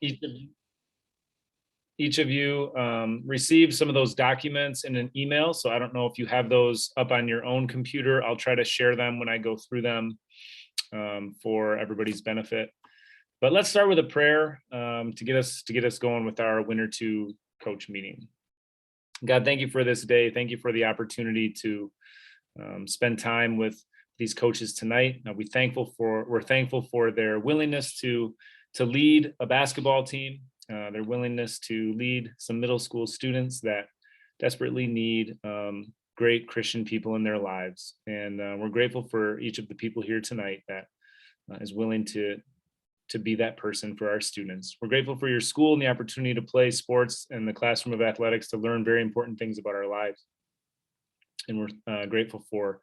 each of you received some of those documents in an email. So I don't know if you have those up on your own computer. I'll try to share them when I go through them for everybody's benefit. But let's start with a prayer to get us going with our Winter 2 coach meeting. God, thank you for this day. Thank you for the opportunity to spend time with these coaches tonight. We're thankful for their willingness to lead a basketball team, their willingness to lead some middle school students that desperately need great Christian people in their lives. And we're grateful for each of the people here tonight that is willing to be that person for our students. We're grateful for your school and the opportunity to play sports in the classroom of athletics to learn very important things about our lives. And we're grateful for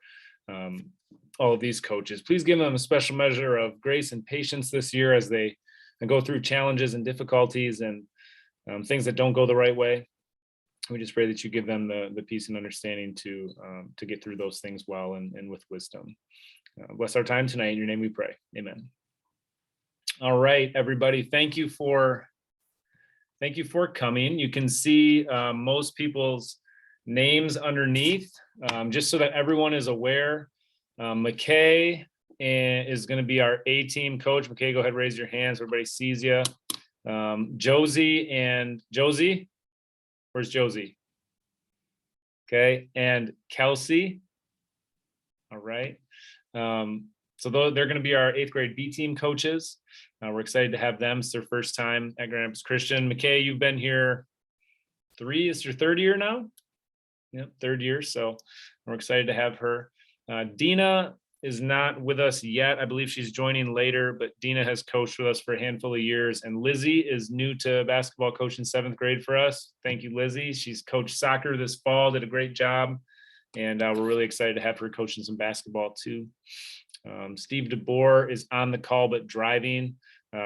all of these coaches. Please give them a special measure of grace and patience this year as they go through challenges and difficulties and things that don't go the right way. We just pray that you give them the peace and understanding to get through those things well and with wisdom. Bless our time tonight. In your name we pray. Amen. All right, everybody. Thank you for coming. You can see most people's names underneath, just so that everyone is aware. McKay is going to be our A-team coach. McKay, go ahead, raise your hands. Everybody sees you. Josie, where's Josie? Okay, and Kelsey. All right. So they're going to be our 8th grade B-team coaches. We're excited to have them. It's their first time at Grand Rapids Christian. McKay, you've been here 3, it's your 3rd year now? Yep, 3rd year. So we're excited to have her. Dina is not with us yet. I believe she's joining later, but Dina has coached with us for a handful of years. And Lizzie is new to basketball coach in 7th grade for us. Thank you, Lizzie. She's coached soccer this fall, did a great job. And we're really excited to have her coaching some basketball too. Steve DeBoer is on the call, but driving.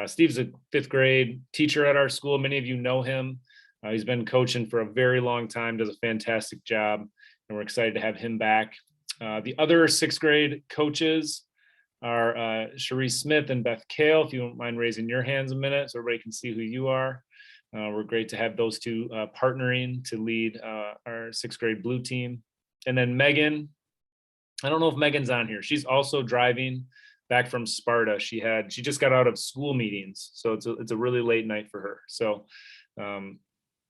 Steve's a 5th grade teacher at our school. Many of you know him. He's been coaching for a very long time, does a fantastic job, and we're excited to have him back. The other 6th grade coaches are Cherie Smith and Beth Kale. If you don't mind raising your hands a minute so everybody can see who you are. We're great to have those two partnering to lead our 6th grade blue team. And then Megan, I don't know if Megan's on here. She's also driving back from Sparta. She just got out of school meetings, so it's a really late night for her. So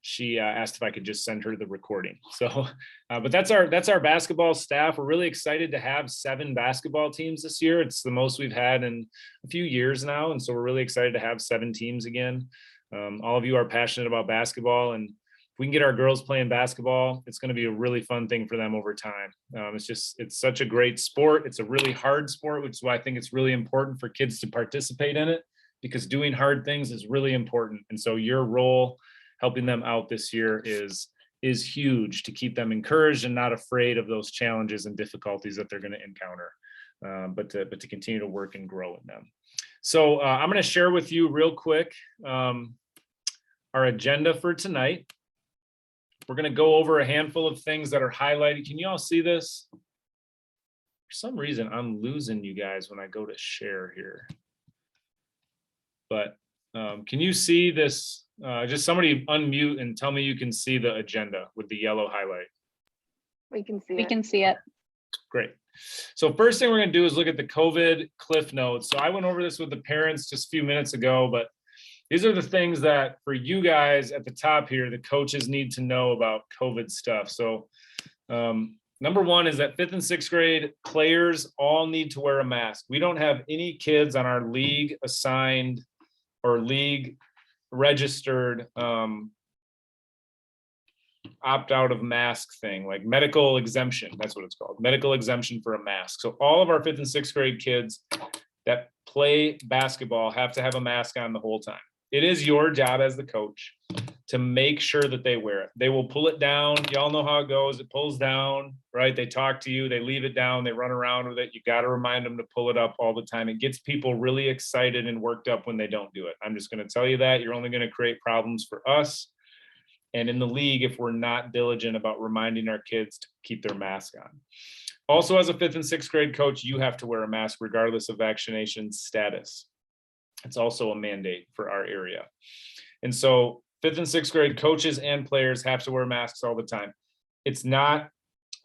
she asked if I could just send her the recording. So, but that's our basketball staff. We're really excited to have 7 basketball teams this year. It's the most we've had in a few years now, and so we're really excited to have 7 teams again. All of you are passionate about basketball, and if we can get our girls playing basketball, it's going to be a really fun thing for them over time. It's such a great sport. It's a really hard sport, which is why I think it's really important for kids to participate in it, because doing hard things is really important. And so your role helping them out this year is huge to keep them encouraged and not afraid of those challenges and difficulties that they're going to encounter, but to continue to work and grow in them. So I'm going to share with you real quick our agenda for tonight. We're going to go over a handful of things that are highlighted. Can you all see this? For some reason, I'm losing you guys when I go to share here. But can you see this? Just somebody unmute and tell me you can see the agenda with the yellow highlight. We can see it. We can see it. Great. So first thing we're going to do is look at the COVID cliff notes. So I went over this with the parents just a few minutes ago, but these are the things that for you guys at the top here, the coaches need to know about COVID stuff. So number 1 is that 5th and 6th grade players all need to wear a mask. We don't have any kids on our league assigned or league registered opt out of mask thing, like medical exemption. That's what it's called, medical exemption for a mask. So all of our 5th and 6th grade kids that play basketball have to have a mask on the whole time. It is your job as the coach to make sure that they wear it. They will pull it down. Y'all know how it goes. It pulls down, right? They talk to you, they leave it down, they run around with it. You got to remind them to pull it up all the time. It gets people really excited and worked up when they don't do it. I'm just going to tell you that. You're only going to create problems for us and in the league if we're not diligent about reminding our kids to keep their mask on. Also, as a 5th and 6th grade coach, you have to wear a mask regardless of vaccination status. It's also a mandate for our area. And so 5th and 6th grade coaches and players have to wear masks all the time. It's not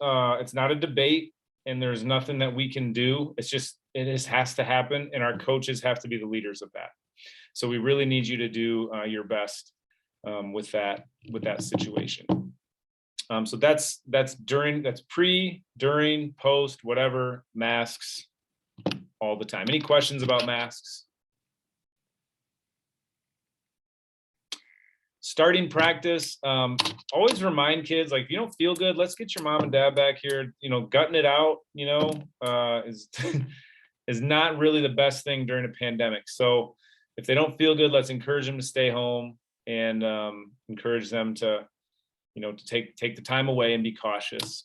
a debate, and there's nothing that we can do. It's just, it just has to happen, and our coaches have to be the leaders of that. So we really need you to do your best with that situation. So that's pre, during, post, whatever, masks all the time. Any questions about masks? Starting practice, always remind kids, like, if you don't feel good, let's get your mom and dad back here. Gutting it out, is is not really the best thing during a pandemic. So if they don't feel good, let's encourage them to stay home and encourage them to take the time away and be cautious.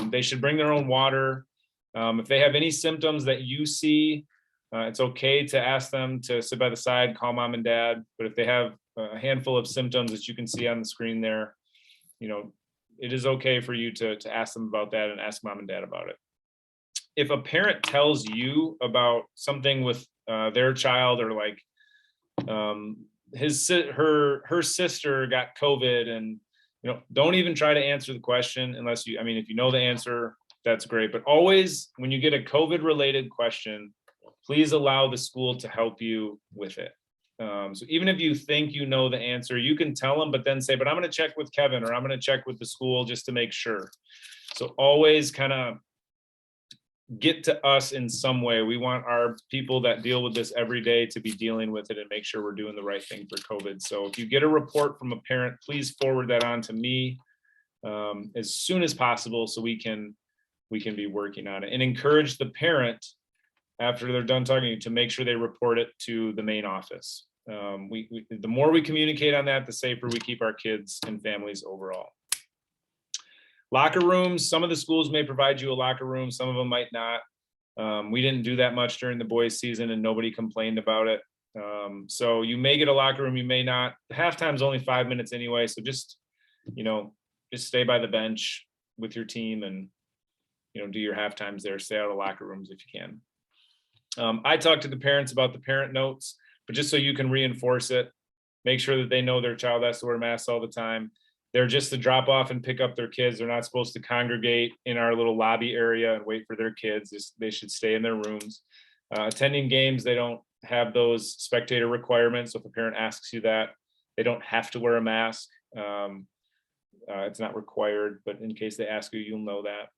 They should bring their own water. If they have any symptoms that you see, it's okay to ask them to sit by the side, call mom and dad. But if they have a handful of symptoms that you can see on the screen there, it is okay for you to ask them about that and ask mom and dad about it. If a parent tells you about something with their child, or like her sister got COVID, and don't even try to answer the question unless if you know the answer, that's great. But always, when you get a COVID related question, please allow the school to help you with it. So even if you think you know the answer, you can tell them, but then say, but I'm going to check with Kevin, or I'm going to check with the school just to make sure. So always kind of get to us in some way. We want our people that deal with this every day to be dealing with it and make sure we're doing the right thing for COVID. So if you get a report from a parent, please forward that on to me as soon as possible, so we can be working on it, and encourage the parent after they're done talking to you to make sure they report it to the main office. The more we communicate on that, the safer we keep our kids and families overall. Locker rooms, some of the schools may provide you a locker room, some of them might not. We didn't do that much during the boys season, and nobody complained about it. So you may get a locker room, you may not. Halftime's only 5 minutes anyway, so just stay by the bench with your team and do your half times there. Stay out of locker rooms if you can. I talked to the parents about the parent notes, but just so you can reinforce it, make sure that they know their child has to wear masks all the time. They're just to drop off and pick up their kids. They're not supposed to congregate in our little lobby area and wait for their kids. They should stay in their rooms. Attending games, they don't have those spectator requirements. So if a parent asks you that, they don't have to wear a mask. It's not required, but in case they ask you, you'll know that.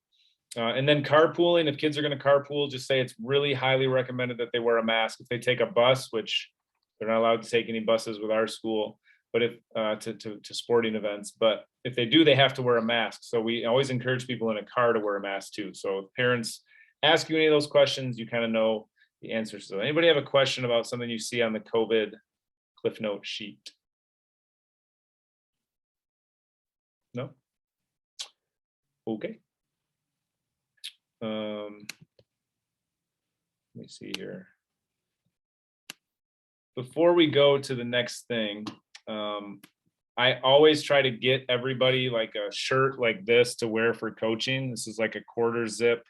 And then carpooling, if kids are going to carpool, just say it's really highly recommended that they wear a mask. If they take a bus, which they're not allowed to take any buses with our school, but if to sporting events, but if they do, they have to wear a mask. So we always encourage people in a car to wear a mask too. So if parents ask you any of those questions, you kind of know the answers. So anybody have a question about something you see on the COVID Cliff Note sheet? No? Okay. Let me see here. Before we go to the next thing, I always try to get everybody like a shirt like this to wear for coaching. This is like a quarter zip,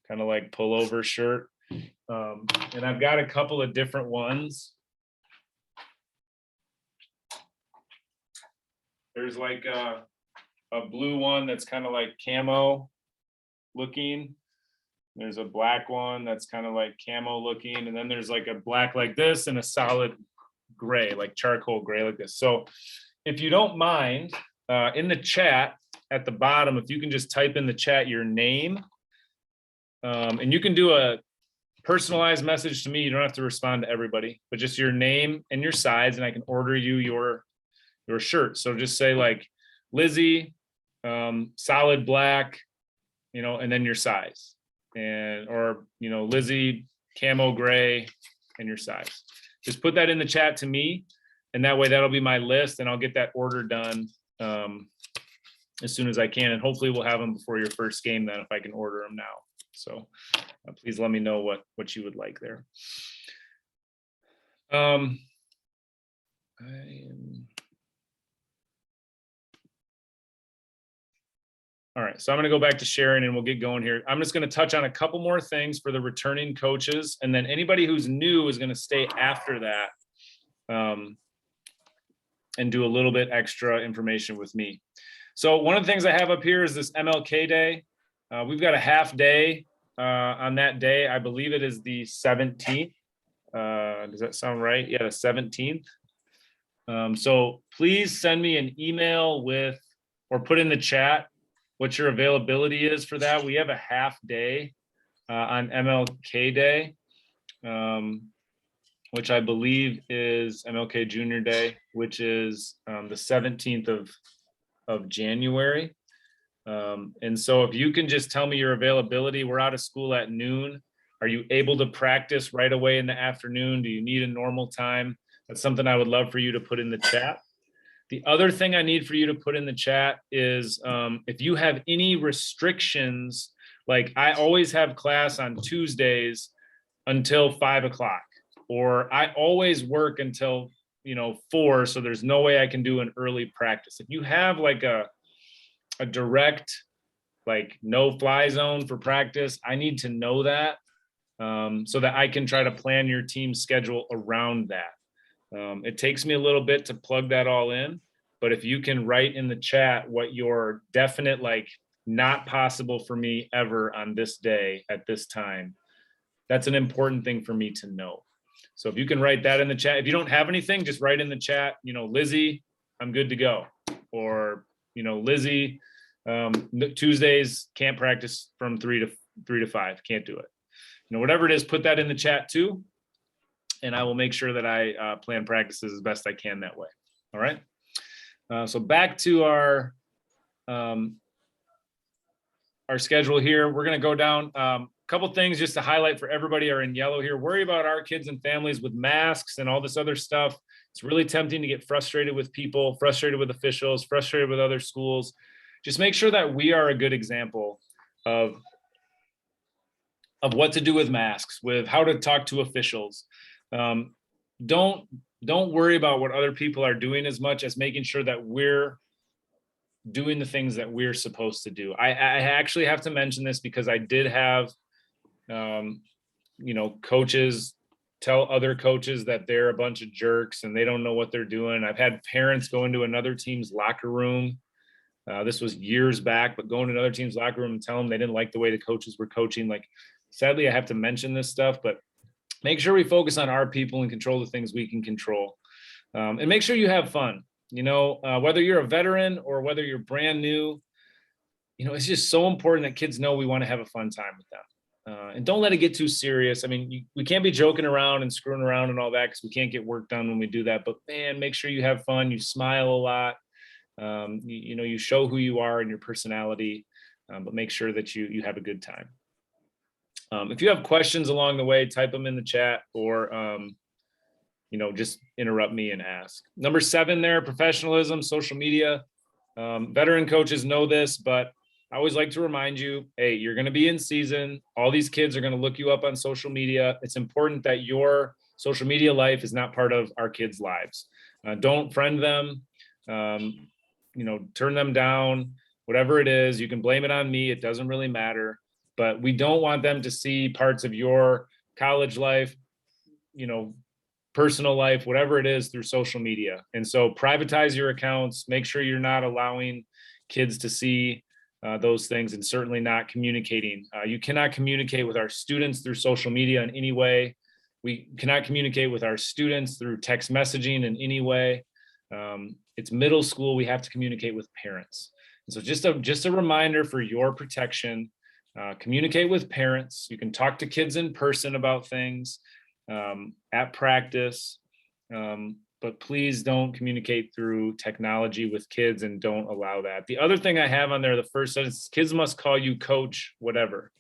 kind of like pullover shirt. And I've got a couple of different ones. There's like a blue one that's kind of like camo looking. There's a black one that's kind of like camo looking, and then there's like a black like this and a solid gray, like charcoal gray like this. So if you don't mind, in the chat at the bottom, if you can just type in the chat your name, and you can do a personalized message to me. You don't have to respond to everybody, but just your name and your size, and I can order you your shirt. So just say like Lizzie, solid black, and then your size, or Lizzie, camo gray, and your size. Just put that in the chat to me, and that way that'll be my list, and I'll get that order done as soon as I can, and hopefully we'll have them before your first game then, if I can order them now. So please let me know what you would like there. All right. right, so I'm going to go back to sharing and we'll get going here. I'm just going to touch on a couple more things for the returning coaches, and then anybody who's new is going to stay after that and do a little bit extra information with me. So one of the things I have up here is this MLK Day. We've got a half day on that day. I believe it is the 17th. Does that sound right? Yeah, the 17th. So please send me an email with, or put in the chat what your availability is for that. We have a half day on MLK Day, which I believe is MLK Junior Day, which is the 17th of January. And so if you can just tell me your availability, we're out of school at noon. Are you able to practice right away in the afternoon? Do you need a normal time? That's something I would love for you to put in the chat. The other thing I need for you to put in the chat is if you have any restrictions, like I always have class on Tuesdays until 5 o'clock, or I always work until 4, so there's no way I can do an early practice. If you have like a direct, like no fly zone for practice, I need to know that so that I can try to plan your team schedule around that. It takes me a little bit to plug that all in, but if you can write in the chat what your definite, like not possible for me ever on this day at this time, that's an important thing for me to know. So if you can write that in the chat, if you don't have anything, just write in the chat, Lizzie, I'm good to go. Or, Lizzie, Tuesdays can't practice from 3 to 5, can't do it. Whatever it is, put that in the chat too. And I will make sure that I plan practices as best I can that way. All right. So back to our schedule here. We're going to go down a couple things just to highlight for everybody are in yellow here. Worry about our kids and families with masks and all this other stuff. It's really tempting to get frustrated with people, frustrated with officials, frustrated with other schools. Just make sure that we are a good example of what to do with masks, with how to talk to officials. Don't worry about what other people are doing as much as making sure that we're doing the things that we're supposed to do. I actually have to mention this because I did have, coaches tell other coaches that they're a bunch of jerks and they don't know what they're doing. I've had parents go into another team's locker room. This was years back, but going to another team's locker room and tell them they didn't like the way the coaches were coaching. Like, sadly, I have to mention this stuff, but make sure we focus on our people and control the things we can control. And make sure you have fun. Whether you're a veteran or whether you're brand new, it's just so important that kids know we want to have a fun time with them. And don't let it get too serious. I mean, we can't be joking around and screwing around and all that because we can't get work done when we do that. But man, make sure you have fun. You smile a lot. You show who you are and your personality, but make sure that you have a good time. If you have questions along the way, type them in the chat or, just interrupt me and ask. Number 7 there, professionalism, social media. Veteran coaches know this, but I always like to remind you, hey, you're going to be in season. All these kids are going to look you up on social media. It's important that your social media life is not part of our kids' lives. Don't friend them, turn them down, whatever it is. You can blame it on me. It doesn't really matter. But we don't want them to see parts of your college life, personal life, whatever it is, through social media. And so privatize your accounts, make sure you're not allowing kids to see those things, and certainly not communicating. You cannot communicate with our students through social media in any way. We cannot communicate with our students through text messaging in any way. It's middle school. We have to communicate with parents. And so just a reminder for your protection. Communicate with parents. You can talk to kids in person about things at practice, but please don't communicate through technology with kids, and don't allow that. The other thing I have on there, the first sentence, kids must call you coach, whatever.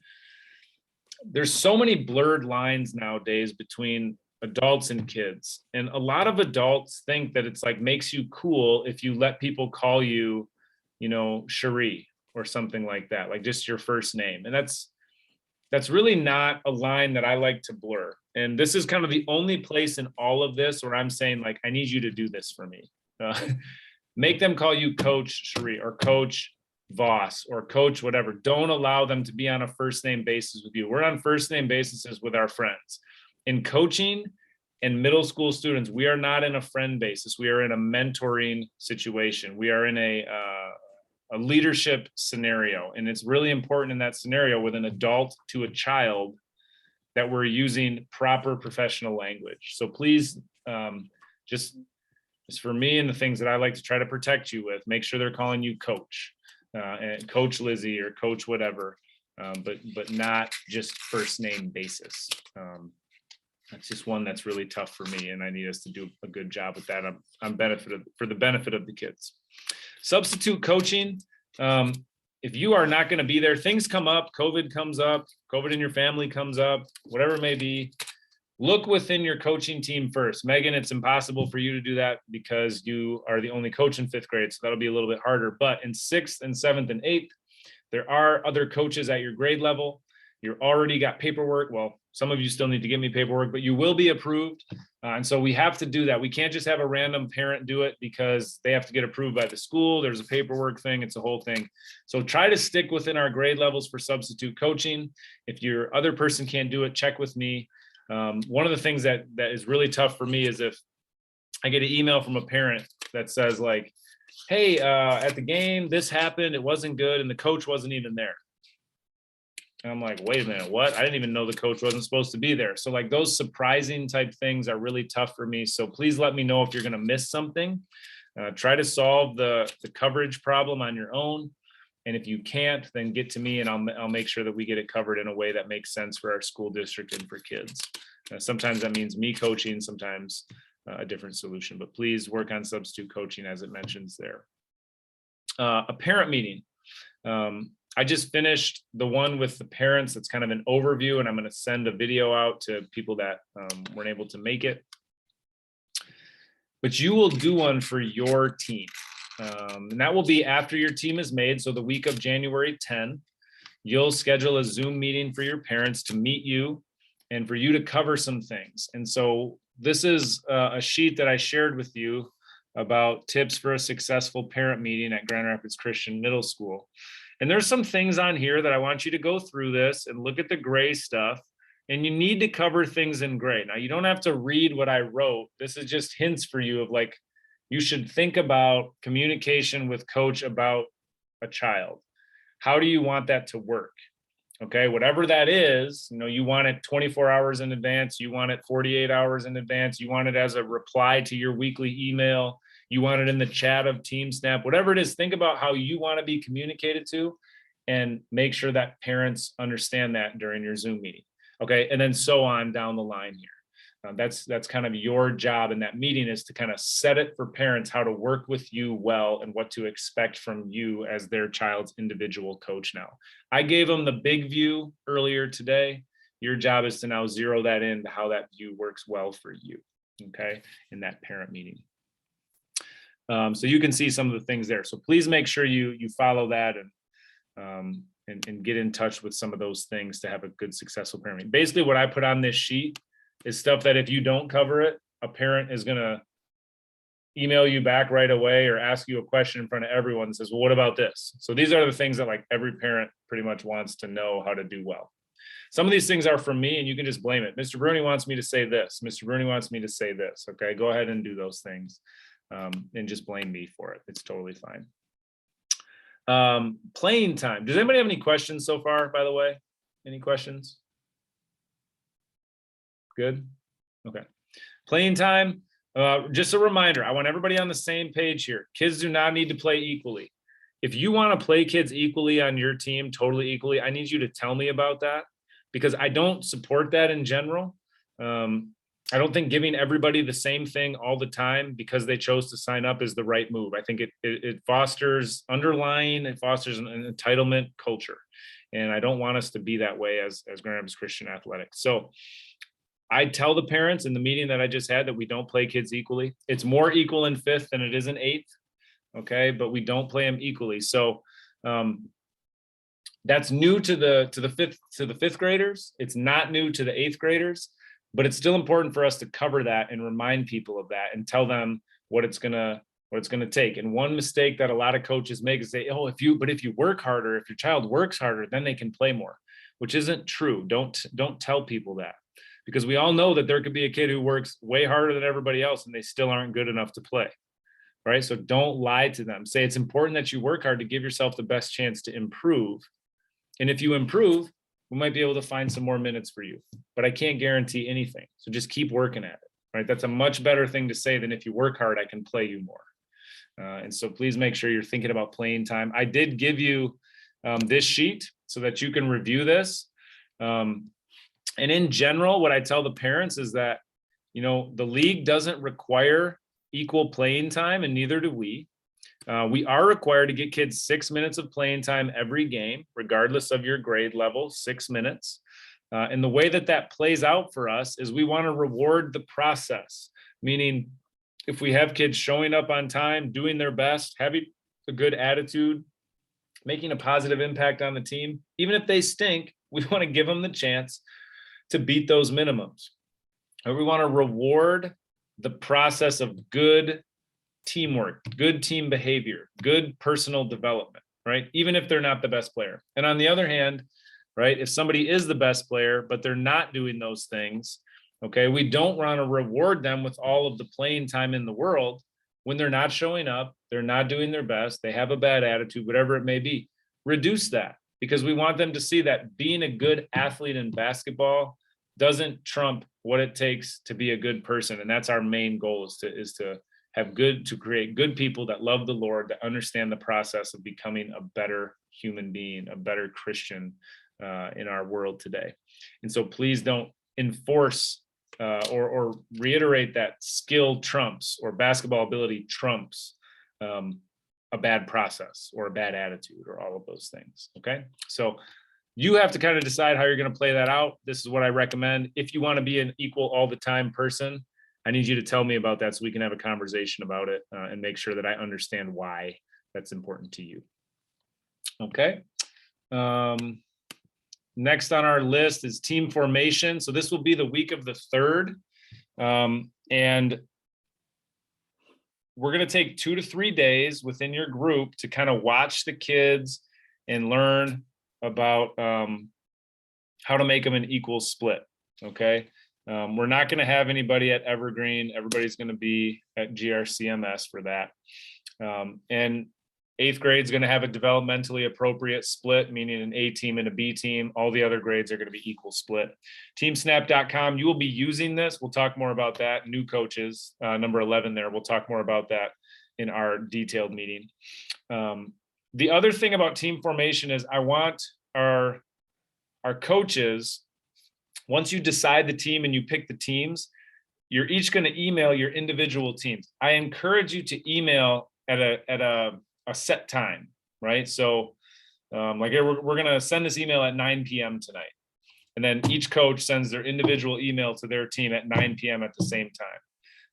There's so many blurred lines nowadays between adults and kids. And a lot of adults think that it's like makes you cool if you let people call you, Cherie or something like that, like just your first name. And that's really not a line that I like to blur. And this is kind of the only place in all of this where I'm saying, like, I need you to do this for me. Make them call you Coach Cherie or Coach Voss or coach, whatever, don't allow them to be on a first name basis with you. We're on first name basis with our friends. In coaching and middle school students, we are not in a friend basis. We are in a mentoring situation. We are in a leadership scenario. And it's really important in that scenario with an adult to a child that we're using proper professional language. So please, just for me and the things that I like to try to protect you with, make sure they're calling you coach, and Coach Lizzie or coach whatever, but not just first name basis. That's just one that's really tough for me, and I need us to do a good job with that for the benefit of the kids. Substitute coaching. If you are not going to be there, things come up, COVID comes up, COVID in your family comes up, whatever it may be, look within your coaching team first. Megan, it's impossible for you to do that because you are the only coach in 5th grade, so that'll be a little bit harder. But in 6th and 7th and 8th, there are other coaches at your grade level. You're already got paperwork. Well, some of you still need to give me paperwork, but you will be approved. And so we have to do that. We can't just have a random parent do it because they have to get approved by the school. There's a paperwork thing. It's a whole thing. So try to stick within our grade levels for substitute coaching. If your other person can't do it, check with me. One of the things that is really tough for me is if I get an email from a parent that says like, hey, at the game, this happened, it wasn't good, and the coach wasn't even there. And I'm like, wait a minute, what? I didn't even know the coach wasn't supposed to be there. So like those surprising type things are really tough for me. So please let me know if you're going to miss something. Try to solve the coverage problem on your own. And if you can't, then get to me and I'll make sure that we get it covered in a way that makes sense for our school district and for kids. Sometimes that means me coaching, sometimes a different solution, but please work on substitute coaching as it mentions there. A parent meeting. I just finished the one with the parents. It's kind of an overview, and I'm going to send a video out to people that weren't able to make it. But you will do one for your team. And that will be after your team is made. So the week of January 10, you'll schedule a Zoom meeting for your parents to meet you and for you to cover some things. And so this is a sheet that I shared with you about tips for a successful parent meeting at Grand Rapids Christian Middle School. And there's some things on here that I want you to go through this and look at the gray stuff. And you need to cover things in gray. Now, you don't have to read what I wrote. This is just hints for you of like, you should think about communication with coach about a child. How do you want that to work? Okay, whatever that is, you want it 24 hours in advance, you want it 48 hours in advance, you want it as a reply to your weekly email, you want it in the chat of TeamSnap, whatever it is, think about how you want to be communicated to and make sure that parents understand that during your Zoom meeting. Okay, and then so on down the line here. That's kind of your job in that meeting, is to kind of set it for parents how to work with you well and what to expect from you as their child's individual coach now. I gave them the big view earlier today. Your job is to now zero that in to how that view works well for you, okay, in that parent meeting. So you can see some of the things there. So please make sure you follow that and get in touch with some of those things to have a good, successful parent meeting. Basically, what I put on this sheet is stuff that if you don't cover it, a parent is going to email you back right away or ask you a question in front of everyone and says, well, what about this? So these are the things that like every parent pretty much wants to know how to do well. Some of these things are from me and you can just blame it. Mr. Bruni wants me to say this. Mr. Bruni wants me to say this. Okay, go ahead and do those things and just blame me for it. It's totally fine. Playing time. Does anybody have any questions so far, by the way? Any questions? Good. Okay. Playing time. Just a reminder, I want everybody on the same page here. Kids do not need to play equally. If you want to play kids equally on your team, totally equally, I need you to tell me about that, because I don't support that in general. I don't think giving everybody the same thing all the time because they chose to sign up is the right move. I think it fosters an entitlement culture. And I don't want us to be that way as Grand Rapids Christian Athletics. So I tell the parents in the meeting that I just had that we don't play kids equally. It's more equal in 5th than it is in 8th. Okay, but we don't play them equally. So that's new to the 5th graders. It's not new to the 8th graders, but it's still important for us to cover that and remind people of that and tell them what it's gonna what it's going to take. And one mistake that a lot of coaches make is say, oh, if you work harder, if your child works harder, then they can play more, which isn't true. Don't tell people that, because we all know that there could be a kid who works way harder than everybody else and they still aren't good enough to play. Right? So don't lie to them. Say it's important that you work hard to give yourself the best chance to improve. And if you improve, we might be able to find some more minutes for you, but I can't guarantee anything. So just keep working at it, right? That's a much better thing to say than if you work hard, I can play you more. And so please make sure you're thinking about playing time. I did give you this sheet so that you can review this. And in general, what I tell the parents is that, the league doesn't require equal playing time, and neither do we. We are required to get kids 6 minutes of playing time every game, regardless of your grade level, 6 minutes. And the way that plays out for us is we want to reward the process, meaning if we have kids showing up on time, doing their best, having a good attitude, making a positive impact on the team, even if they stink, we want to give them the chance to beat those minimums. And we want to reward the process of good teamwork, good team behavior, good personal development, right? Even if they're not the best player. And on the other hand, right, if somebody is the best player, but they're not doing those things, okay, we don't want to reward them with all of the playing time in the world when they're not showing up, they're not doing their best, they have a bad attitude, whatever it may be. Reduce that, because we want them to see that being a good athlete in basketball doesn't trump what it takes to be a good person. And that's our main goal, is to create good people that love the Lord, that understand the process of becoming a better human being, a better Christian in our world today. And so please don't enforce or reiterate that skill trumps or basketball ability trumps a bad process or a bad attitude or all of those things. Okay. So you have to kind of decide how you're going to play that out. This is what I recommend. If you want to be an equal all the time person, I need you to tell me about that so we can have a conversation about it and make sure that I understand why that's important to you. Okay. Next on our list is team formation. So this will be the week of the 3rd. And we're going to take 2 to 3 days within your group to kind of watch the kids and learn about how to make them an equal split. Okay. We're not going to have anybody at Evergreen. Everybody's going to be at GRCMS for that. And 8th grade is going to have a developmentally appropriate split, meaning an A team and a B team. All the other grades are going to be equal split. Teamsnap.com, you will be using this. We'll talk more about that. New coaches, number 11 there. We'll talk more about that in our detailed meeting. The other thing about team formation is I want our coaches, once you decide the team and you pick the teams, you're each going to email your individual teams. I encourage you to email at a set time, right? So we're going to send this email at 9 p.m. tonight. And then each coach sends their individual email to their team at 9 p.m. at the same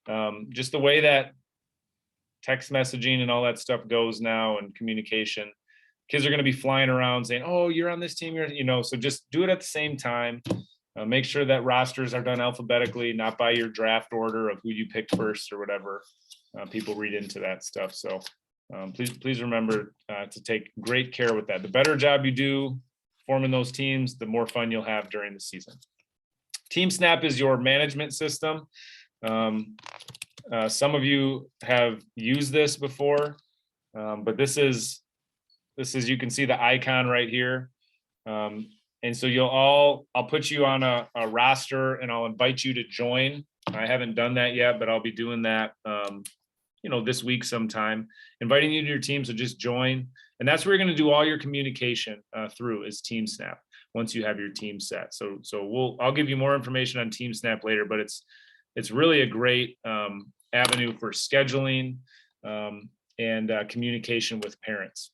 time. Just the way that text messaging and all that stuff goes now, and communication, kids are going to be flying around saying, oh, you're on this team, so just do it at the same time. Make sure that rosters are done alphabetically, not by your draft order of who you picked first or whatever. People read into that stuff. So please remember to take great care with that. The better job you do forming those teams, the more fun you'll have during the season. TeamSnap is your management system. Some of you have used this before, but this is, you can see the icon right here. And so I'll put you on a roster and I'll invite you to join. I haven't done that yet, but I'll be doing that, this week sometime, inviting you to your team. So just join. And that's where you're going to do all your communication through is TeamSnap once you have your team set. So I'll give you more information on TeamSnap later, but it's really a great avenue for scheduling and communication with parents.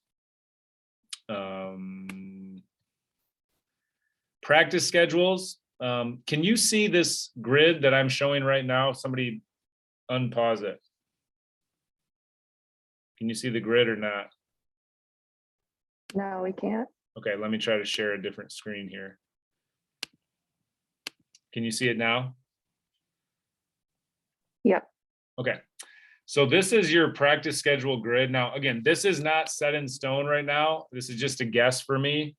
Practice schedules. Can you see this grid that I'm showing right now? Somebody unpause it. Can you see the grid or not? No, we can't. Okay, let me try to share a different screen here. Can you see it now? Yep. Okay. So this is your practice schedule grid. Now, again, this is not set in stone right now. This is just a guess for me.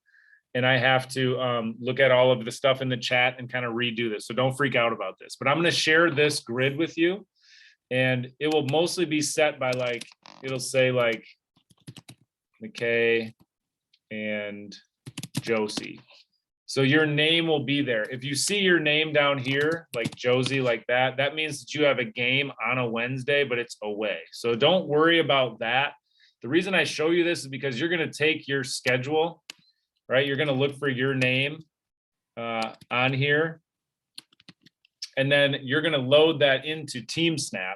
And I have to look at all of the stuff in the chat and kind of redo this. So don't freak out about this, but I'm going to share this grid with you. And it will mostly be set by like, it'll say like McKay and Josie. So your name will be there. If you see your name down here, like Josie, like that, that means that you have a game on a Wednesday, but it's away. So don't worry about that. The reason I show you this is because you're going to take your schedule, right? You're going to look for your name on here. And then you're going to load that into TeamSnap.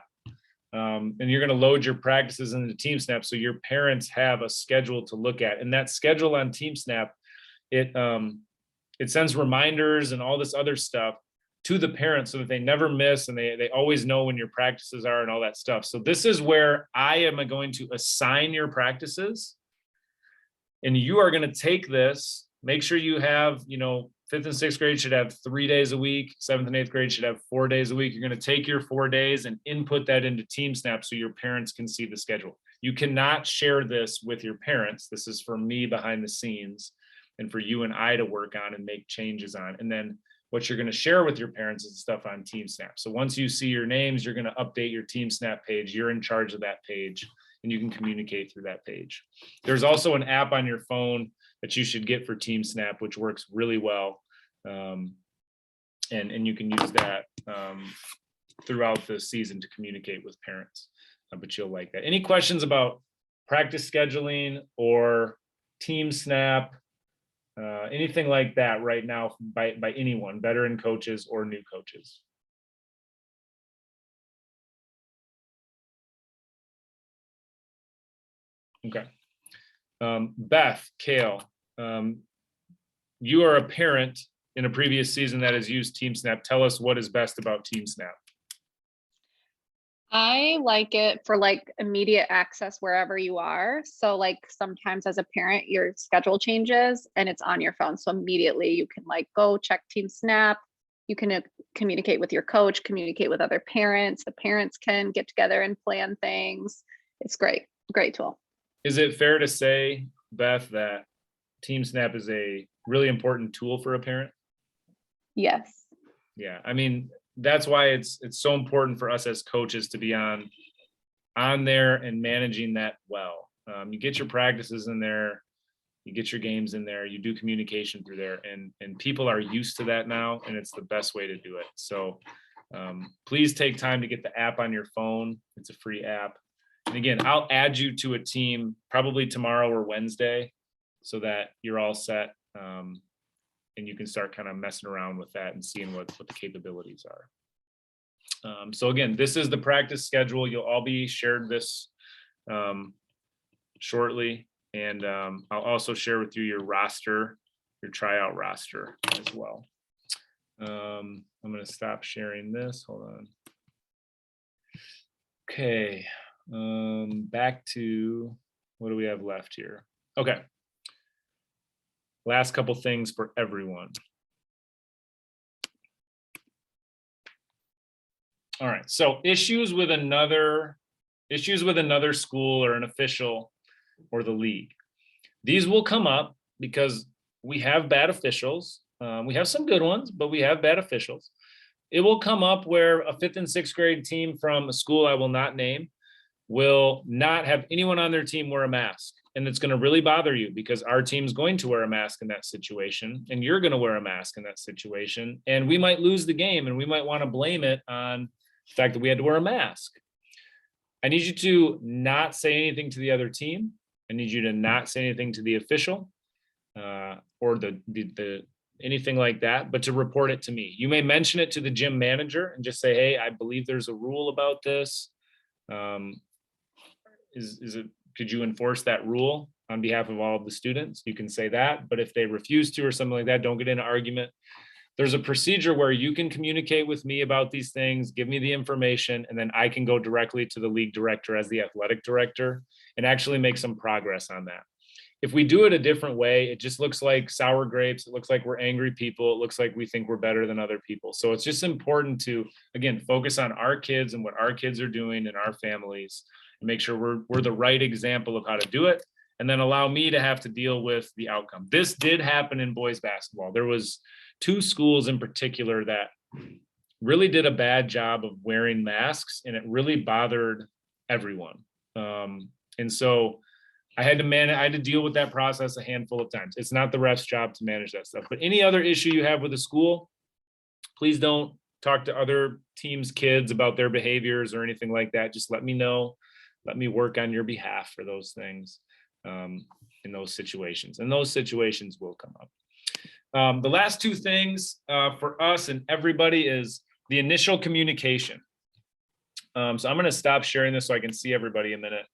And you're going to load your practices into TeamSnap so your parents have a schedule to look at. And that schedule on TeamSnap, it sends reminders and all this other stuff to the parents so that they never miss and they always know when your practices are and all that stuff. So this is where I am going to assign your practices. And you are going to take this, make sure you have, you know, 5th and 6th grade should have 3 days a week. 7th and 8th grade should have 4 days a week. You're going to take your 4 days and input that into TeamSnap so your parents can see the schedule. You cannot share this with your parents. This is for me behind the scenes and for you and I to work on and make changes on. And then what you're going to share with your parents is stuff on TeamSnap. So once you see your names, you're going to update your TeamSnap page. You're in charge of that page and you can communicate through that page. There's also an app on your phone that you should get for TeamSnap, which works really well. And you can use that throughout the season to communicate with parents, but you'll like that. Any questions about practice scheduling or TeamSnap, anything like that right now by anyone, veteran coaches or new coaches? Okay. Beth, Kale, you are a parent in a previous season that has used TeamSnap. Tell us what is best about TeamSnap. I like it for like immediate access wherever you are. So like sometimes as a parent, your schedule changes and it's on your phone. So immediately you can like go check TeamSnap. You can communicate with your coach, communicate with other parents. The parents can get together and plan things. It's great, great tool. Is it fair to say, Beth, that TeamSnap is a really important tool for a parent? Yes. Yeah, I mean, that's why it's so important for us as coaches to be on there and managing that well. You get your practices in there, you get your games in there, you do communication through there, and people are used to that now, and it's the best way to do it. So please take time to get the app on your phone. It's a free app. And again, I'll add you to a team probably tomorrow or Wednesday so that you're all set. And you can start kind of messing around with that and seeing what the capabilities are. So again, this is the practice schedule. You'll all be shared this shortly. And I'll also share with you your roster, your tryout roster as well. I'm going to stop sharing this. Hold on. Okay. Back to, what do we have left here? Okay. Last couple things for everyone. All right, so issues with another school or an official or the league. These will come up because we have bad officials. We have some good ones, but we have bad officials. It will come up where a 5th and 6th grade team from a school I will not name will not have anyone on their team wear a mask. And it's going to really bother you because our team's going to wear a mask in that situation, and you're going to wear a mask in that situation. And we might lose the game, and we might want to blame it on the fact that we had to wear a mask. I need you to not say anything to the other team. I need you to not say anything to the official or the anything like that, but to report it to me. You may mention it to the gym manager and just say, hey, I believe there's a rule about this. Could you enforce that rule on behalf of all of the students? You can say that, but if they refuse to or something like that, don't get in an argument. There's a procedure where you can communicate with me about these things, give me the information, and then I can go directly to the league director as the athletic director and actually make some progress on that. if we do it a different way, it just looks like sour grapes. It looks like we're angry people. It looks like we think we're better than other people. So it's just important to, again, focus on our kids and what our kids are doing in our families and make sure we're the right example of how to do it. And then allow me to have to deal with the outcome. This did happen in boys basketball. There was 2 schools in particular that really did a bad job of wearing masks, and it really bothered everyone. And so I had to deal with that process a handful of times. It's not the ref's job to manage that stuff. But any other issue you have with the school, please don't talk to other teams' kids about their behaviors or anything like that. Just let me know. Let me work on your behalf for those things in those situations. And those situations will come up. The last 2 things for us and everybody is the initial communication. So I'm going to stop sharing this so I can see everybody a minute.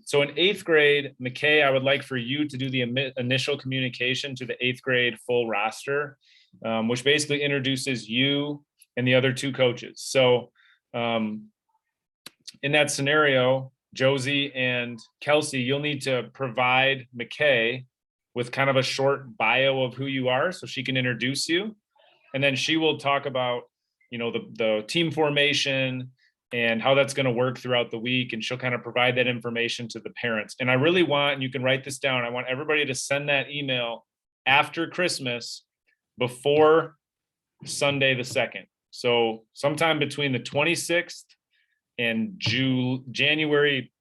So in 8th grade, McKay, I would like for you to do the initial communication to the 8th grade full roster, which basically introduces you and the other 2 coaches. So in that scenario, Josie and Kelsey, you'll need to provide McKay with kind of a short bio of who you are so she can introduce you. And then she will talk about, the team formation and how that's going to work throughout the week. And she'll kind of provide that information to the parents. And I really want, and you can write this down, I want everybody to send that email after Christmas before Sunday the 2nd. So sometime between the 26th and January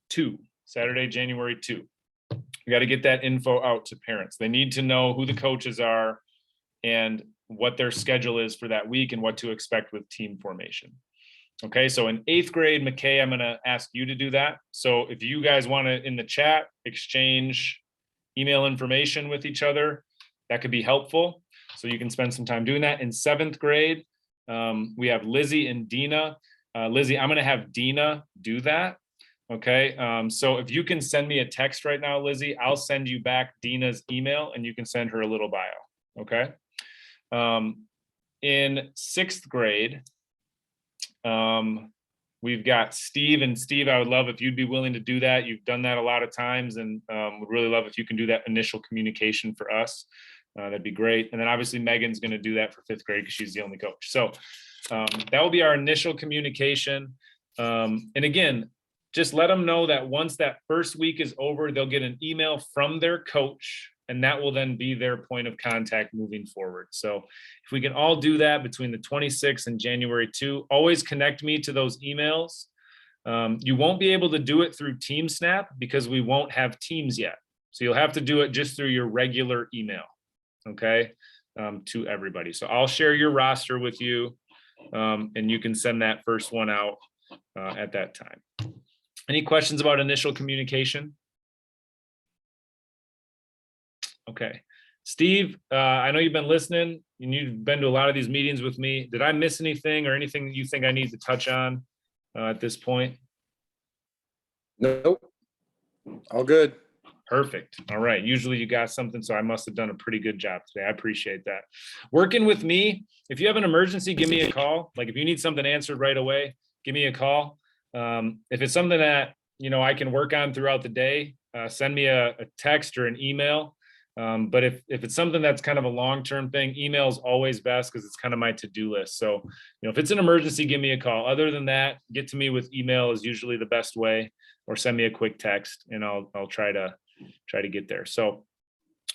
2, Saturday, January 2. You got to get that info out to parents. They need to know who the coaches are and what their schedule is for that week and what to expect with team formation. Okay, so in 8th grade, McKay, I'm going to ask you to do that. So if you guys want to, in the chat, exchange email information with each other, that could be helpful. So you can spend some time doing that. In 7th grade, we have Lizzie and Dina. Lizzie, I'm going to have Dina do that. Okay, so if you can send me a text right now, Lizzie, I'll send you back Dina's email and you can send her a little bio. Okay. In 6th grade, we've got Steve, and Steve, I would love if you'd be willing to do that. You've done that a lot of times, and would really love if you can do that initial communication for us. That'd be great. And then obviously Megan's going to do that for 5th grade because she's the only coach. So that will be our initial communication. And again, just let them know that once that first week is over, they'll get an email from their coach, and that will then be their point of contact moving forward. So if we can all do that between the 26th and January 2, always connect me to those emails. You won't be able to do it through TeamSnap because we won't have Teams yet. So you'll have to do it just through your regular email, okay, to everybody. So I'll share your roster with you, and you can send that first one out at that time. Any questions about initial communication? Okay. Steve, I know you've been listening and you've been to a lot of these meetings with me. Did I miss anything or anything that you think I need to touch on at this point? Nope. All good. Perfect. All right. Usually you got something, so I must have done a pretty good job today. I appreciate that. Working with me, if you have an emergency, give me a call. Like if you need something answered right away, give me a call. If it's something that, I can work on throughout the day, send me a text or an email. But if it's something that's kind of a long-term thing, email is always best because it's kind of my to-do list. So, if it's an emergency, give me a call. Other than that, get to me with email is usually the best way, or send me a quick text and I'll try to get there. So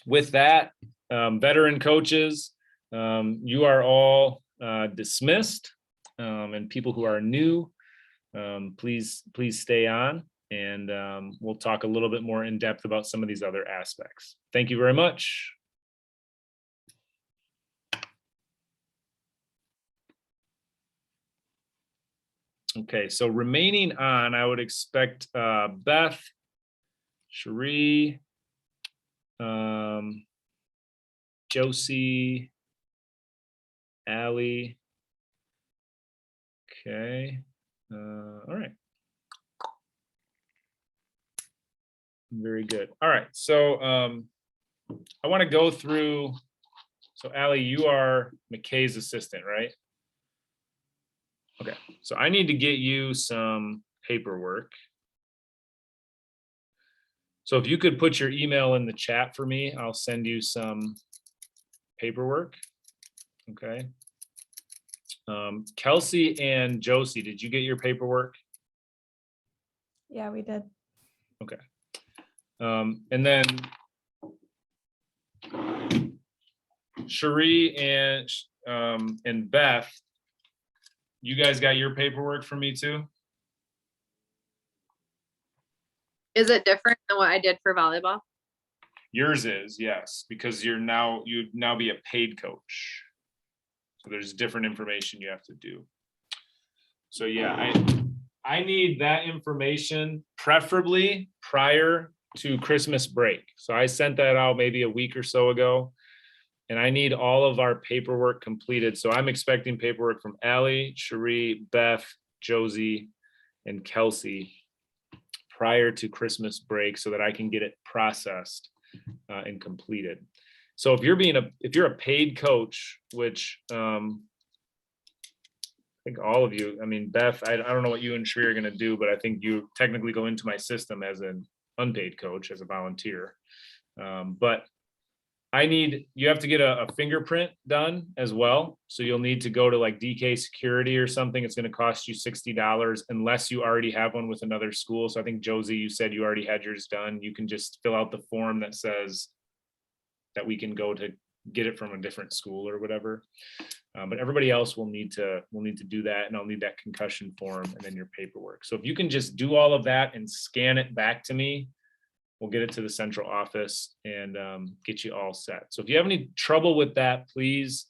with that, veteran coaches, you are all dismissed, and people who are new, please stay on. And we'll talk a little bit more in depth about some of these other aspects. Thank you very much. Okay, so remaining on, I would expect Beth, Cherie, Josie, Allie. Okay, all right. Very good. All right. So I want to go through. So Allie, you are McKay's assistant, right? Okay. So I need to get you some paperwork. So if you could put your email in the chat for me, I'll send you some paperwork. Okay. Kelsey and Josie, did you get your paperwork? Yeah, we did. And then Cherie and Beth, you guys got your paperwork from me too? Is it different than what I did for volleyball? Yours is, yes, because you'd now be a paid coach. So there's different information you have to do. So yeah, I need that information preferably prior to Christmas break. So I sent that out maybe a week or so ago. And I need all of our paperwork completed. So I'm expecting paperwork from Allie, Cherie, Beth, Josie, and Kelsey prior to Christmas break so that I can get it processed and completed. So if you're a paid coach, which I think all of you, I mean, Beth, I don't know what you and Cherie are gonna do, but I think you technically go into my system as an unpaid coach, as a volunteer. But you have to get a fingerprint done as well. So you'll need to go to like DK Security or something. It's going to cost you $60 unless you already have one with another school. So I think Josie, you said you already had yours done. You can just fill out the form that says that we can go to get it from a different school or whatever. But everybody else will need to do that, and I'll need that concussion form and then your paperwork. So if you can just do all of that and scan it back to me, we'll get it to the central office and get you all set. So if you have any trouble with that, please,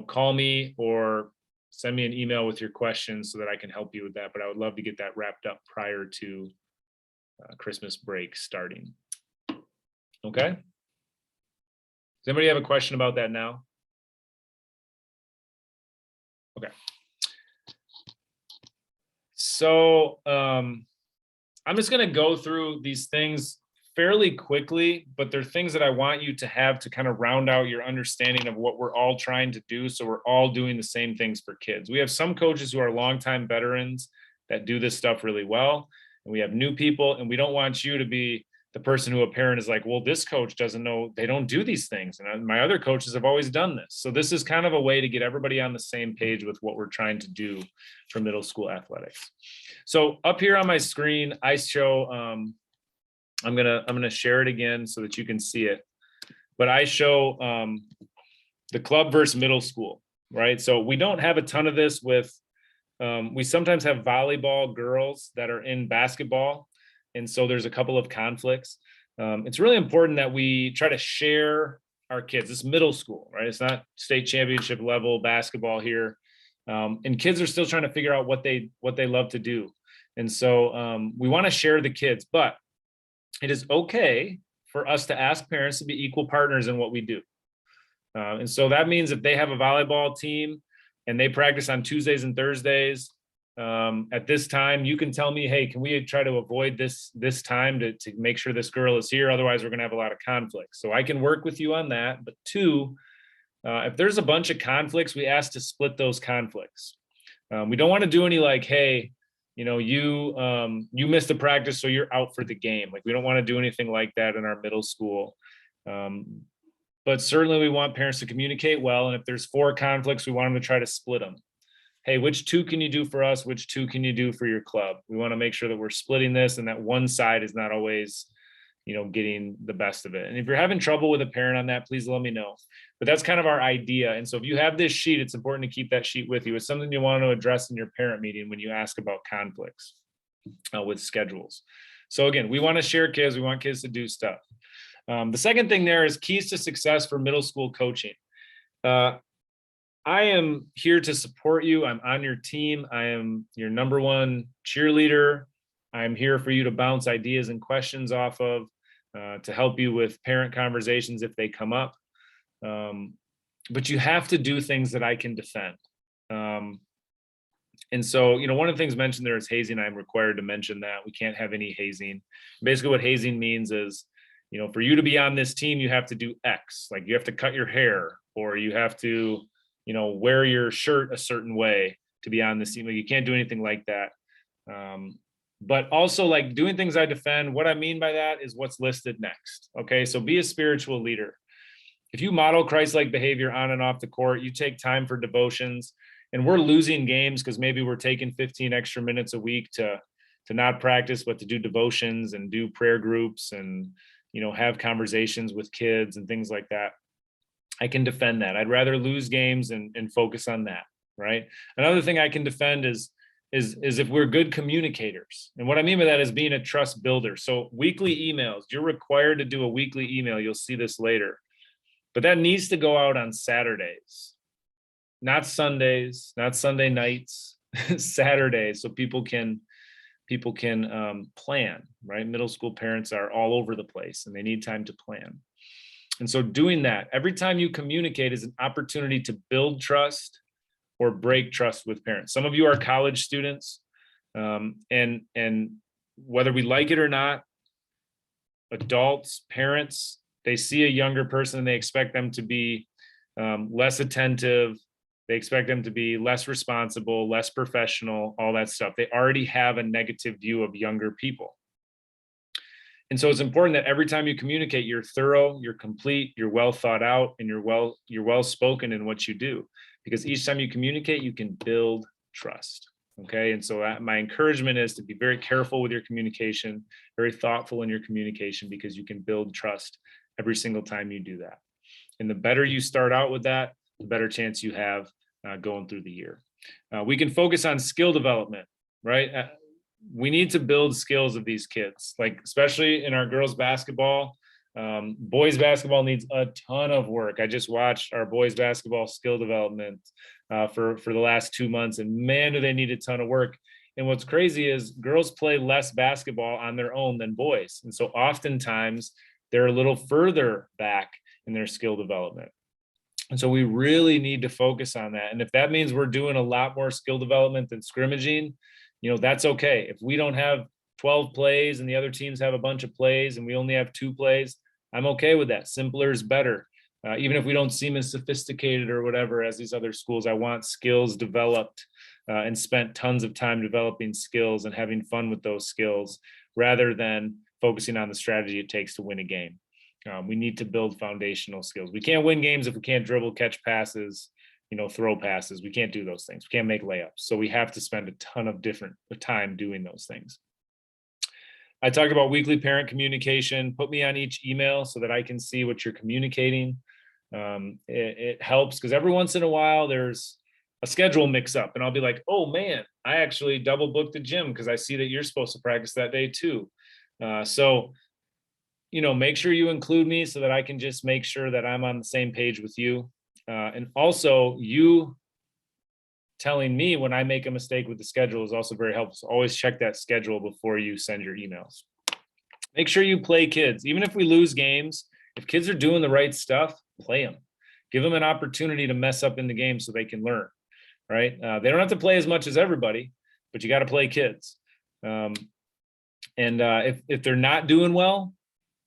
call me or send me an email with your questions so that I can help you with that. But I would love to get that wrapped up prior to Christmas break starting. Okay. Does anybody have a question about that now? Okay. So I'm just going to go through these things fairly quickly, but they're things that I want you to have to kind of round out your understanding of what we're all trying to do. So we're all doing the same things for kids. We have some coaches who are longtime veterans that do this stuff really well. And we have new people, and we don't want you to be the person who a parent is like, well, this coach doesn't know, they don't do these things. And my other coaches have always done this. So this is kind of a way to get everybody on the same page with what we're trying to do for middle school athletics. So up here on my screen, I show, I'm gonna share it again so that you can see it. But I show the club versus middle school, right? So we don't have a ton of this with, we sometimes have volleyball girls that are in basketball. And so there's a couple of conflicts. It's really important that we try to share our kids. It's middle school, right? It's not state championship level basketball here. And kids are still trying to figure out what they love to do. And so we want to share the kids, but it is okay for us to ask parents to be equal partners in what we do. And so that means if they have a volleyball team and they practice on Tuesdays and Thursdays, at this time, you can tell me, hey, can we try to avoid this time to make sure this girl is here? Otherwise, we're going to have a lot of conflicts. So I can work with you on that. But two, if there's a bunch of conflicts, we ask to split those conflicts. We don't want to do any like, hey, you missed the practice, so you're out for the game. Like, we don't want to do anything like that in our middle school. But certainly we want parents to communicate well. And if there's 4 conflicts, we want them to try to split them. Hey, which 2 can you do for us? Which 2 can you do for your club? We want to make sure that we're splitting this and that one side is not always, getting the best of it. And if you're having trouble with a parent on that, please let me know. But that's kind of our idea. And so if you have this sheet, it's important to keep that sheet with you. It's something you want to address in your parent meeting when you ask about conflicts with schedules. So again, we want to share kids. We want kids to do stuff. The second thing there is keys to success for middle school coaching. I am here to support you. I'm on your team. I am your number one cheerleader. I'm here for you to bounce ideas and questions off of, to help you with parent conversations if they come up. But you have to do things that I can defend. And so, one of the things mentioned there is hazing. I'm required to mention that we can't have any hazing. Basically what hazing means is, for you to be on this team, you have to do X, like you have to cut your hair, or you have to, wear your shirt a certain way to be on this team. Like, you can't do anything like that. but also like doing things I defend. What I mean by that is what's listed next. Okay, so be a spiritual leader. If you model Christ-like behavior on and off the court, you take time for devotions, and we're losing games because maybe we're taking 15 extra minutes a week to not practice, but to do devotions and do prayer groups and, you know, have conversations with kids and things like that. I can defend that. I'd rather lose games and focus on that, right? Another thing I can defend is if we're good communicators. And what I mean by that is being a trust builder. So weekly emails, you're required to do a weekly email. You'll see this later. But that needs to go out on Saturdays, not Sundays, not Sunday nights, Saturdays, so people can plan, right? Middle school parents are all over the place and they need time to plan. And so doing that every time you communicate is an opportunity to build trust or break trust with parents. Some of you are college students, and whether we like it or not, adults, parents, they see a younger person and they expect them to be less attentive. They expect them to be less responsible, less professional, all that stuff. They already have a negative view of younger people. And so it's important that every time you communicate, you're thorough, you're complete, you're well thought out, and you're well spoken in what you do. Because each time you communicate, you can build trust. Okay. And so my encouragement is to be very careful with your communication, very thoughtful in your communication, because you can build trust every single time you do that. And the better you start out with that, the better chance you have going through the year. We can focus on skill development, right? We need to build skills of these kids, like especially in our girls basketball. Boys basketball needs a ton of work. I just watched our boys basketball skill development for the last 2 months, and man, do they need a ton of work. And what's crazy is girls play less basketball on their own than boys. And so oftentimes they're a little further back in their skill development. And so we really need to focus on that. And if that means we're doing a lot more skill development than scrimmaging, you know, that's okay. If we don't have 12 plays and the other teams have a bunch of plays and we only have 2 plays, I'm okay with that. Simpler is better. Even if we don't seem as sophisticated or whatever as these other schools, I want skills developed and spent tons of time developing skills and having fun with those skills rather than focusing on the strategy it takes to win a game. We need to build foundational skills. We can't win games if we can't dribble, catch passes, you know, throw passes. We can't do those things. We can't make layups. So we have to spend a ton of different time doing those things. I talked about weekly parent communication. Put me on each email so that I can see what you're communicating. It helps because every once in a while there's a schedule mix up and I'll be like, oh man, I actually double booked the gym because I see that you're supposed to practice that day too. So, you know, make sure you include me so that I can just make sure that I'm on the same page with you. And also you telling me when I make a mistake with the schedule is also very helpful. So always check that schedule before you send your emails. Make sure you play kids. Even if we lose games, if kids are doing the right stuff, play them. Give them an opportunity to mess up in the game so they can learn, right? They don't have to play as much as everybody, but you got to play kids. If they're not doing well,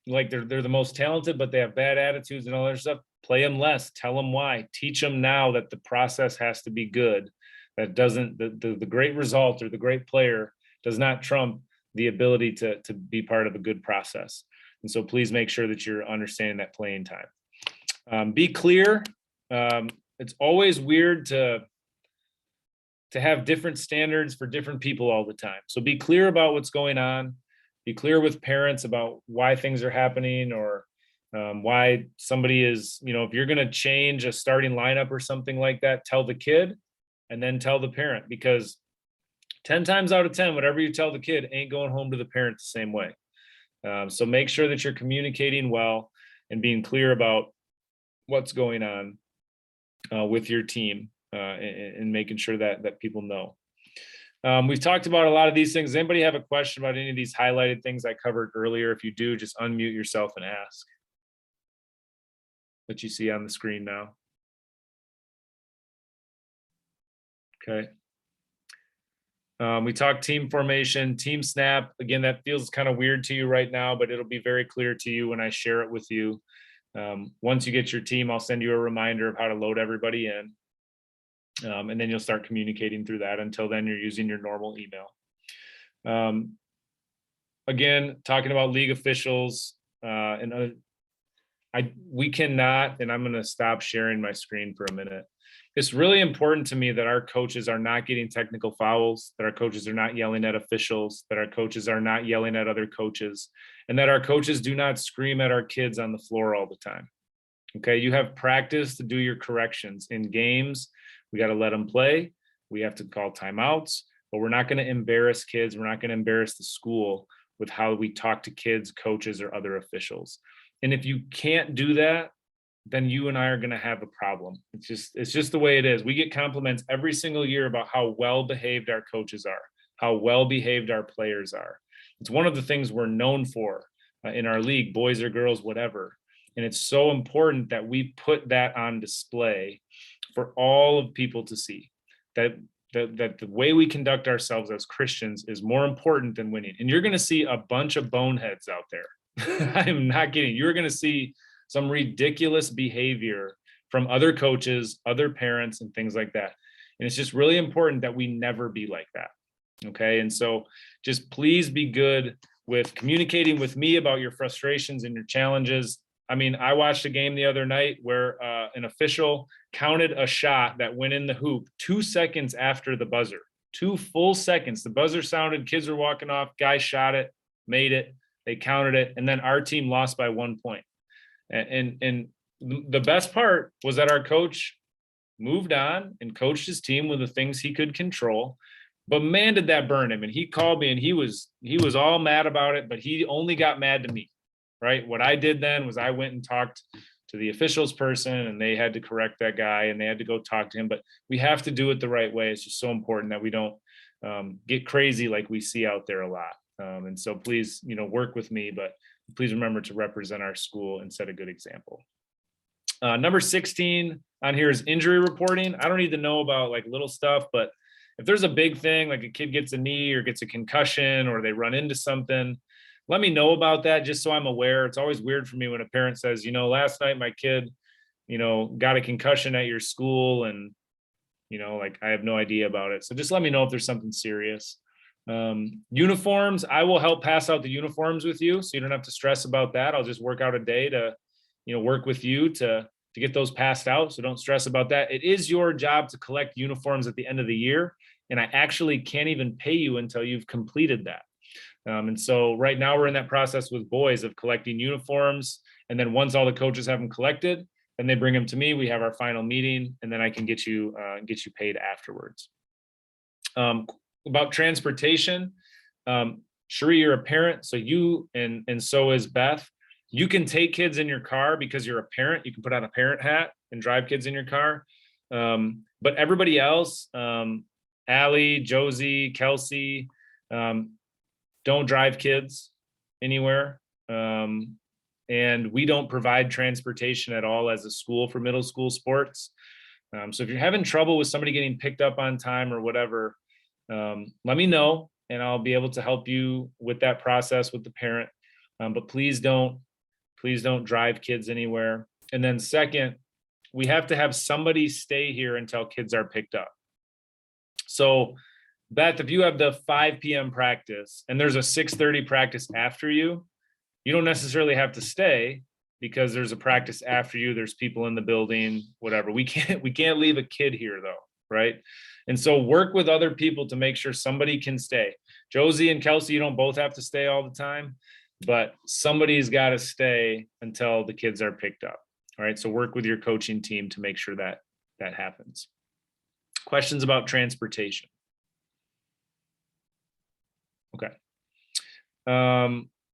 like they're the most talented, but they have bad attitudes and all that stuff, play them less. Tell them why. Teach them now that the process has to be good. That doesn't, the great result or the great player does not trump the ability to be part of a good process. And so please make sure that you're understanding that playing time. Be clear. It's always weird to have different standards for different people all the time. So be clear about what's going on. Be clear with parents about why things are happening or why somebody is, you know, if you're going to change a starting lineup or something like that, tell the kid and then tell the parent, because 10 times out of 10, whatever you tell the kid ain't going home to the parent the same way. So make sure that you're communicating well and being clear about what's going on with your team and making sure that people know. We've talked about a lot of these things. Does anybody have a question about any of these highlighted things I covered earlier? If you do, just unmute yourself and ask. That you see on the screen now. Okay. We talked team formation, team snap. Again, that feels kind of weird to you right now, but it'll be very clear to you when I share it with you. Once you get your team, I'll send you a reminder of how to load everybody in. And then you'll start communicating through that. Until then, you're using your normal email. again, talking about league officials, and other, we cannot, and I'm going to stop sharing my screen for a minute. It's really important to me that our coaches are not getting technical fouls, that our coaches are not yelling at officials, that our coaches are not yelling at other coaches, and that our coaches do not scream at our kids on the floor all the time. Okay, you have practice to do your corrections in games. We got to let them play. We have to call timeouts, but we're not going to embarrass kids. We're not going to embarrass the school with how we talk to kids, coaches, or other officials. And if you can't do that, then you and I are going to have a problem. It's just the way it is. We get compliments every single year about how well behaved our coaches are, how well behaved our players are. It's one of the things we're known for in our league, boys or girls, whatever. And it's so important that we put that on display for all of people to see, that the way we conduct ourselves as Christians is more important than winning. And you're going to see a bunch of boneheads out there. I am not kidding. You're going to see some ridiculous behavior from other coaches, other parents, and things like that. And it's just really important that we never be like that. Okay. And so just please be good with communicating with me about your frustrations and your challenges. I mean, I watched a game the other night where an official counted a shot that went in the hoop 2 seconds after the buzzer, 2 full seconds. The buzzer sounded, kids were walking off, guy shot it, made it, they counted it, and then our team lost by 1 point. And the best part was that our coach moved on and coached his team with the things he could control. But man, did that burn him. And he called me and he was all mad about it, but he only got mad to me, right? What I did then was I went and talked to the officials person, and they had to correct that guy and they had to go talk to him. But we have to do it the right way. It's just so important that we don't get crazy like we see out there a lot. And so please, work with me, but please remember to represent our school and set a good example. Number 16 on here is injury reporting. I don't need to know about like little stuff, but if there's a big thing, like a kid gets a knee or gets a concussion or they run into something, let me know about that just so I'm aware. It's always weird for me when a parent says, last night my kid, got a concussion at your school, and, like I have no idea about it. So just let me know if there's something serious. Uniforms, I will help pass out the uniforms with you, so you don't have to stress about that. I'll just work out a day to, work with you to get those passed out. So don't stress about that. It is your job to collect uniforms at the end of the year. And I actually can't even pay you until you've completed that. And so right now we're in that process with boys of collecting uniforms. And then once all the coaches have them collected, then they bring them to me. We have our final meeting, and then I can get you paid afterwards. About transportation, Cherie, you're a parent, so you and so is Beth. You can take kids in your car because you're a parent. You can put on a parent hat and drive kids in your car. But everybody else, Allie, Josie, Kelsey, don't drive kids anywhere. And we don't provide transportation at all as a school for middle school sports. So if you're having trouble with somebody getting picked up on time or whatever, let me know and I'll be able to help you with that process with the parent. But please don't drive kids anywhere. And then second, we have to have somebody stay here until kids are picked up. So Beth, if you have the 5 p.m. practice and there's a 6:30 practice after you, you don't necessarily have to stay because there's a practice after you. There's people in the building, whatever. We can't leave a kid here though, right? And so work with other people to make sure somebody can stay. Josie and Kelsey, you don't both have to stay all the time, but somebody's got to stay until the kids are picked up. All right. So work with your coaching team to make sure that that happens. Questions about transportation? Okay.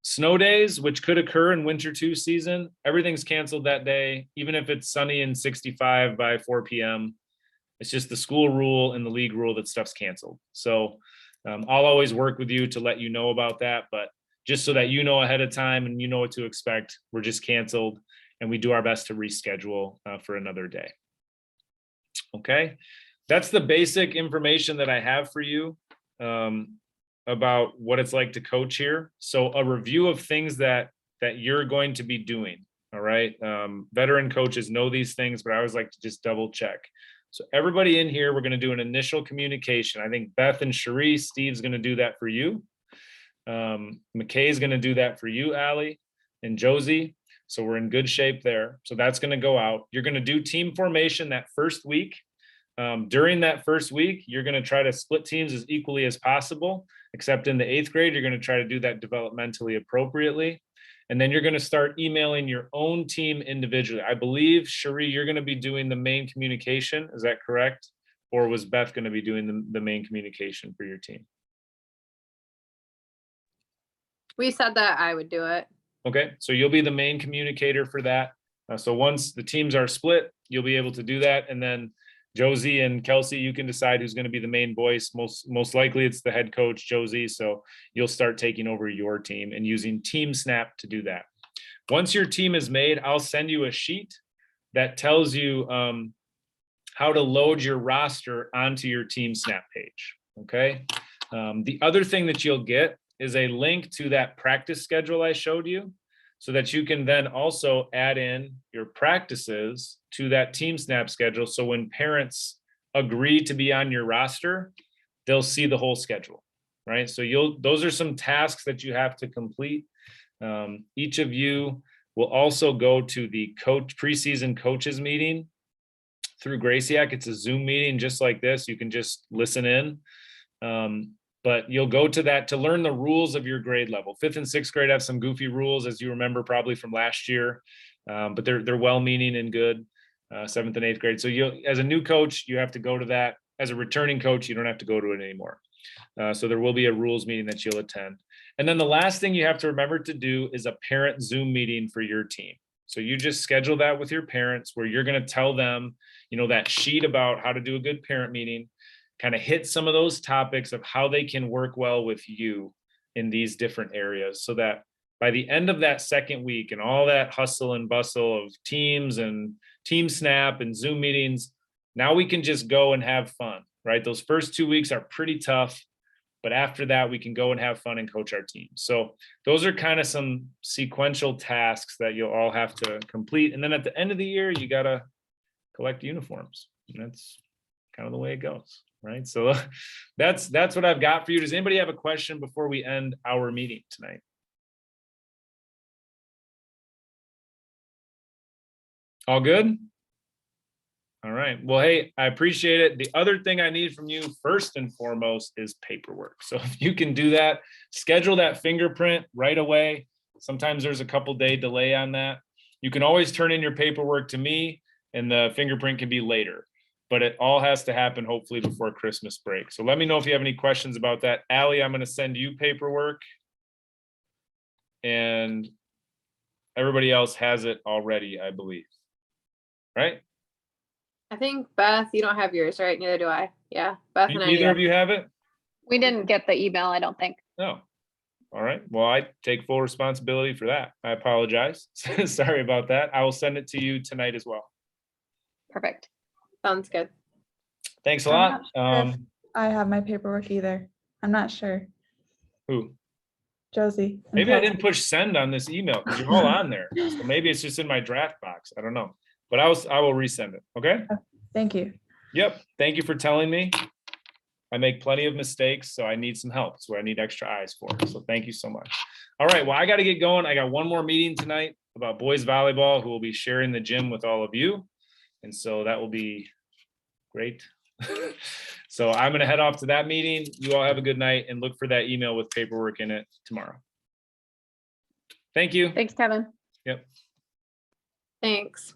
Snow days, which could occur in winter 2 season, everything's canceled that day, even if it's sunny and 65 by 4 p.m. It's just the school rule and the league rule that stuff's canceled. So I'll always work with you to let you know about that, but just so that you know ahead of time and you know what to expect, we're just canceled and we do our best to reschedule for another day. Okay, that's the basic information that I have for you about what it's like to coach here. So a review of things that you're going to be doing. All right. Veteran coaches know these things, but I always like to just double check. So everybody in here, we're going to do an initial communication. I think Beth and Cherie, Steve's going to do that for you. McKay is going to do that for you, Allie and Josie. So we're in good shape there. So that's going to go out. You're going to do team formation that first week. During that first week, you're going to try to split teams as equally as possible, except in the 8th grade, you're going to try to do that developmentally appropriately. And then you're going to start emailing your own team individually. I believe, Cherie, you're going to be doing the main communication. Is that correct? Or was Beth going to be doing the main communication for your team? We said that I would do it. Okay, so you'll be the main communicator for that. So once the teams are split, you'll be able to do that. And then Josie and Kelsey, you can decide who's going to be the main voice. Most likely it's the head coach, Josie. So you'll start taking over your team and using Team Snap to do that. Once your team is made, I'll send you a sheet that tells you how to load your roster onto your Team Snap page. Okay. The other thing that you'll get is a link to that practice schedule I showed you, so that you can then also add in your practices to that Team Snap schedule. So when parents agree to be on your roster, they'll see the whole schedule, right? So those are some tasks that you have to complete. Each of you will also go to the preseason coaches meeting through Graciac. It's a Zoom meeting just like this. You can just listen in. But you'll go to that to learn the rules of your grade level. 5th and 6th grade have some goofy rules, as you remember probably from last year, but they're well-meaning and good. 7th and 8th grade. So as a new coach, you have to go to that. As a returning coach, you don't have to go to it anymore. So there will be a rules meeting that you'll attend. And then the last thing you have to remember to do is a parent Zoom meeting for your team. So you just schedule that with your parents, where you're going to tell them, that sheet about how to do a good parent meeting, kind of hit some of those topics of how they can work well with you in these different areas, so that by the end of that second week and all that hustle and bustle of teams and Team Snap and Zoom meetings, now we can just go and have fun, right? Those first 2 weeks are pretty tough, but after that we can go and have fun and coach our team. So those are kind of some sequential tasks that you'll all have to complete. And then at the end of the year, you got to collect uniforms. And that's kind of the way it goes. Right. So that's what I've got for you. Does anybody have a question before we end our meeting tonight? All good? All right. Well, hey, I appreciate it. The other thing I need from you first and foremost is paperwork. So if you can do that, schedule that fingerprint right away. Sometimes there's a couple day delay on that. You can always turn in your paperwork to me, and the fingerprint can be later. But it all has to happen hopefully before Christmas break. So let me know if you have any questions about that. Allie, I'm going to send you paperwork. And everybody else has it already, I believe. Right? I think Beth, you don't have yours, right? Neither do I. Yeah, Beth and I. Neither of you have it? We didn't get the email, I don't think. No. All right. Well, I take full responsibility for that. I apologize. Sorry about that. I will send it to you tonight as well. Perfect. Sounds good. Thanks a I'm lot. not sure if I have my paperwork either. I'm not sure. Who? Josie. and Maybe I Kelsey. didn't push send on this email because you're all on there. So maybe it's just in my draft box. I don't know. But I will resend it. Okay. Thank you. Yep. Thank you for telling me. I make plenty of mistakes, so I need some help. That's what I need extra eyes for. So thank you so much. All right. Well, I got to get going. I got one more meeting tonight about boys volleyball, who will be sharing the gym with all of you. And so that will be great. So I'm going to head off to that meeting. You all have a good night, and look for that email with paperwork in it tomorrow. Thank you. Thanks, Kevin. Yep. Thanks.